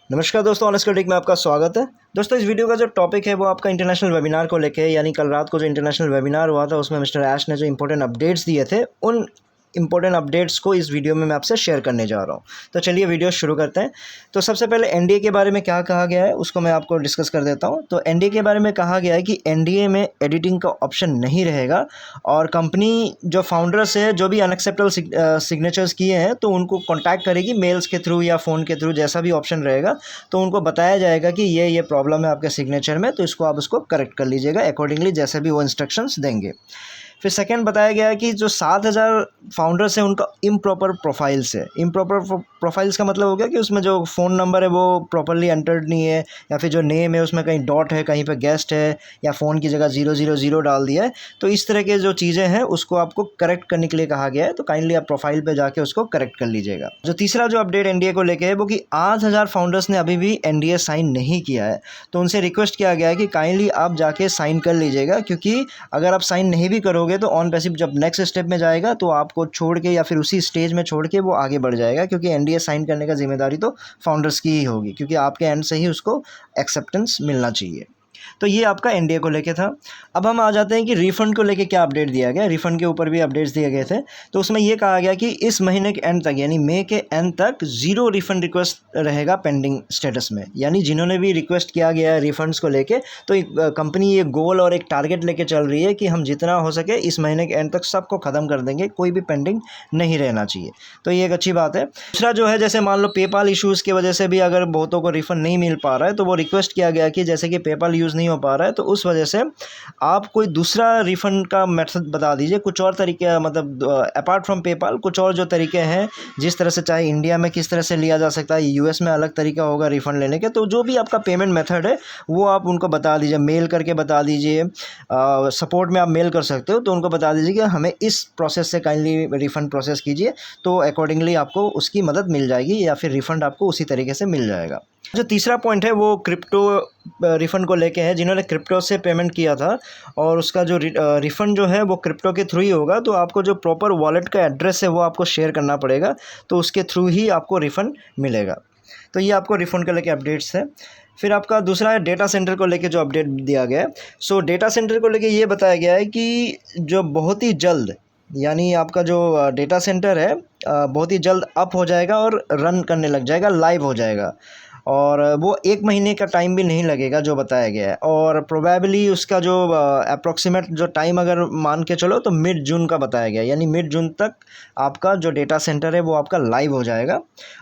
नमस्कार दोस्तों, honest critic में आपका स्वागत है। दोस्तों, इस वीडियो का जो टॉपिक है वो आपका इंटरनेशनल वेबिनार को लेके है। यानी कल रात को जो इंटरनेशनल वेबिनार हुआ था उसमें मिस्टर ऐश ने जो इंपॉर्टेंट अपडेट्स दिए थे, उन इंपॉर्टेंट अपडेट्स को इस वीडियो में मैं आपसे शेयर करने जा रहा हूँ। तो चलिए वीडियो शुरू करते हैं। तो सबसे पहले एनडीए के बारे में क्या कहा गया है उसको मैं आपको डिस्कस कर देता हूँ। तो एनडीए के बारे में कहा गया है कि एनडीए में एडिटिंग का ऑप्शन नहीं रहेगा और कंपनी जो फाउंडर्स है जो भी अनएक्सेप्टेबल सिग्नेचर्स किए हैं तो उनको कॉन्टैक्ट करेगी मेल्स के थ्रू या फ़ोन के थ्रू, जैसा भी ऑप्शन रहेगा तो उनको बताया जाएगा कि ये प्रॉब्लम है आपके सिग्नेचर में, तो इसको आप उसको करेक्ट कर लीजिएगा अकॉर्डिंगली, जैसे भी वो इंस्ट्रक्शंस देंगे। फिर सेकंड बताया गया है कि जो 7,000 फाउंडर्स हैं उनका इम्प्रॉपर प्रोफाइल्स है। इम्प्रॉपर प्रोफाइल्स का मतलब हो गया कि उसमें जो फ़ोन नंबर है वो प्रॉपरली एंटर्ड नहीं है, या फिर जो नेम है उसमें कहीं डॉट है, कहीं पे गेस्ट है, या फ़ोन की जगह 000 डाल दिया है। तो इस तरह के जो चीज़ें हैं उसको आपको करेक्ट करने के लिए कहा गया है। तो काइंडली आप प्रोफाइल पर जाके उसको करेक्ट कर लीजिएगा। जो तीसरा जो अपडेट एनडीए को लेके है वो कि 8,000 फाउंडर्स ने अभी भी एनडीए साइन नहीं किया है, तो उनसे रिक्वेस्ट किया गया है कि काइंडली आप जाके साइन कर लीजिएगा, क्योंकि अगर आप साइन नहीं भी करोगे तो ऑन पैसिव जब नेक्स्ट स्टेप में जाएगा तो आपको छोड़ के या फिर उसी स्टेज में छोड़ के वो आगे बढ़ जाएगा, क्योंकि एनडीए साइन करने का जिम्मेदारी तो फाउंडर्स की ही होगी, क्योंकि आपके एंड से ही उसको एक्सेप्टेंस मिलना चाहिए। तो ये आपका एनडीए को लेके था। अब हम आ जाते हैं कि रिफ़ंड को लेके क्या अपडेट दिया गया। रिफ़ंड के ऊपर भी अपडेट्स दिए गए थे। तो उसमें ये कहा गया कि इस महीने के एंड तक, यानी मई के एंड तक 0 रिफ़ंड रिक्वेस्ट रहेगा पेंडिंग स्टेटस में। यानी जिन्होंने भी रिक्वेस्ट किया गया है रिफ़ंड्स को लेके, तो कंपनी ये गोल और एक टारगेट लेके चल रही है कि हम जितना हो सके इस महीने के एंड तक सबको ख़त्म कर देंगे, कोई भी पेंडिंग नहीं रहना चाहिए। तो ये एक अच्छी बात है। दूसरा जो है, जैसे मान लो पेपाल इशूज़ की वजह से भी अगर बहुतों को रिफ़ंड नहीं मिल पा रहा है, तो वो रिक्वेस्ट किया गया कि जैसे कि पेपाल यूज़ नहीं हो पा रहा है तो उस वजह से आप कोई दूसरा रिफ़ंड का मेथड बता दीजिए, कुछ और तरीके, मतलब अपार्ट फ्रॉम पेपाल कुछ और जो तरीके हैं, जिस तरह से चाहे इंडिया में किस तरह से लिया जा सकता है, यूएस में अलग तरीका होगा रिफ़ंड लेने के। तो जो भी आपका पेमेंट मेथड है वो आप उनको बता दीजिए, मेल करके बता दीजिए। सपोर्ट में आप मेल कर सकते हो, तो उनको बता दीजिए कि हमें इस प्रोसेस से काइंडली रिफ़ंड प्रोसेस कीजिए, तो अकॉर्डिंगली आपको उसकी मदद मिल जाएगी या फिर रिफ़ंड आपको उसी तरीके से मिल जाएगा। जो तीसरा पॉइंट है वो क्रिप्टो रिफ़ंड को लेके है। जिन्होंने क्रिप्टो से पेमेंट किया था और उसका जो रिफ़ंड जो है वो क्रिप्टो के थ्रू ही होगा, तो आपको जो प्रॉपर वॉलेट का एड्रेस है वो आपको शेयर करना पड़ेगा, तो उसके थ्रू ही आपको रिफ़ंड मिलेगा। तो ये आपको रिफ़ंड को लेके अपडेट्स है। फिर आपका दूसरा है डेटा सेंटर को लेके जो अपडेट दिया गया है। सो डेटा सेंटर को लेके ये बताया गया है कि जो बहुत ही जल्द, यानी आपका जो डेटा सेंटर है बहुत ही जल्द अप हो जाएगा और रन करने लग जाएगा, लाइव हो जाएगा, और वो 1 महीने का टाइम भी नहीं लगेगा जो बताया गया है। और प्रोबेबली उसका जो अप्रॉक्सीमेट जो टाइम अगर मान के चलो तो मिड जून का बताया गया है, यानी मिड जून तक आपका जो डेटा सेंटर है वो आपका लाइव हो जाएगा।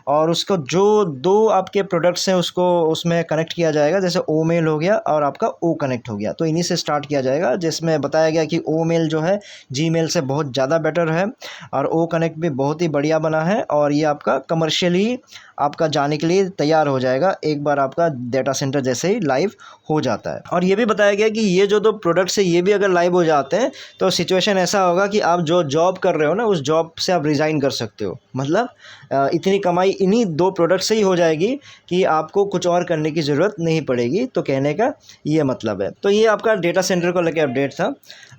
और उसको जो 2 आपके प्रोडक्ट्स हैं उसको उसमें कनेक्ट किया जाएगा, जैसे ओ मेल हो गया और आपका ओ कनेक्ट हो गया, तो इन्हीं से स्टार्ट किया जाएगा, जिसमें बताया गया कि ओ मेल जो है जी मेल से बहुत ज़्यादा बेटर है और ओ कनेक्ट भी बहुत ही बढ़िया बना है, और ये आपका कमर्शियली आपका जाने के लिए तैयार हो जाएगा एक बार आपका डेटा सेंटर जैसे ही लाइव हो जाता है। और ये भी बताया गया कि ये जो 2 प्रोडक्ट्स है ये भी अगर लाइव हो जाते हैं तो सिचुएशन ऐसा होगा कि आप जो जॉब कर रहे हो ना, उस जॉब से आप रिज़ाइन कर सकते हो। मतलब इतनी कमाई इन्हीं 2 प्रोडक्ट से ही हो जाएगी कि आपको कुछ और करने की ज़रूरत नहीं पड़ेगी। तो कहने का ये मतलब है। तो ये आपका डेटा सेंटर को लेकर अपडेट था।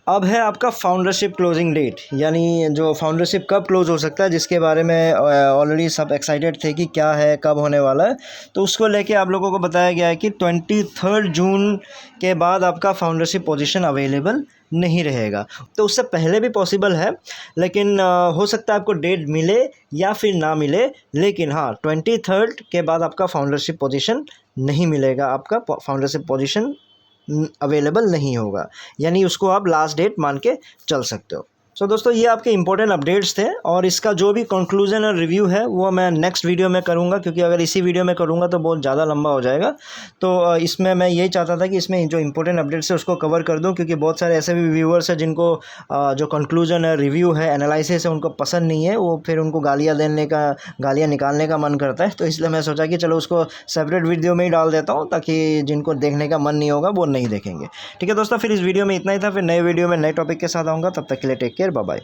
अब है आपका फाउंडरशिप क्लोजिंग डेट, यानी जो फाउंडरशिप कब क्लोज़ हो सकता है, जिसके बारे में ऑलरेडी सब एक्साइटेड थे कि क्या है, कब होने वाला है। तो उसको लेके आप लोगों को बताया गया है कि 23 जून के बाद आपका फाउंडरशिप पोजीशन अवेलेबल नहीं रहेगा। तो उससे पहले भी पॉसिबल है, लेकिन हो सकता है आपको डेट मिले या फिर ना मिले, लेकिन हाँ 23 के बाद आपका फाउंडरशिप पोजीशन नहीं मिलेगा, आपका फाउंडरशिप पोजीशन अवेलेबल नहीं होगा, यानी उसको आप लास्ट डेट मान के चल सकते हो। सो दोस्तों, ये आपके इंपॉर्टेंट अपडेट्स थे, और इसका जो भी कंक्लूजन और रिव्यू है वो मैं नेक्स्ट वीडियो में करूँगा, क्योंकि अगर इसी वीडियो में करूँगा तो बहुत ज़्यादा लंबा हो जाएगा। तो इसमें मैं यही चाहता था कि इसमें जो इंपॉर्टेंट अपडेट्स है उसको कवर कर दूँ, क्योंकि बहुत सारे ऐसे भी व्यूअर्स हैं जिनको जो कंक्लूजन है, रिव्यू है, एनालिसिस है, उनको पसंद नहीं है, वो फिर उनको गालियाँ निकालने का मन करता है। तो इसलिए मैं सोचा कि चलो उसको सेपरेट वीडियो में ही डाल देता हूँ, ताकि जिनको देखने का मन नहीं होगा वो नहीं देखेंगे। ठीक है दोस्तों, फिर इस वीडियो में इतना ही था। फिर नए वीडियो में नए टॉपिक के साथ आऊँगा, तब तक के लिए टेक केयर, बाय बाय।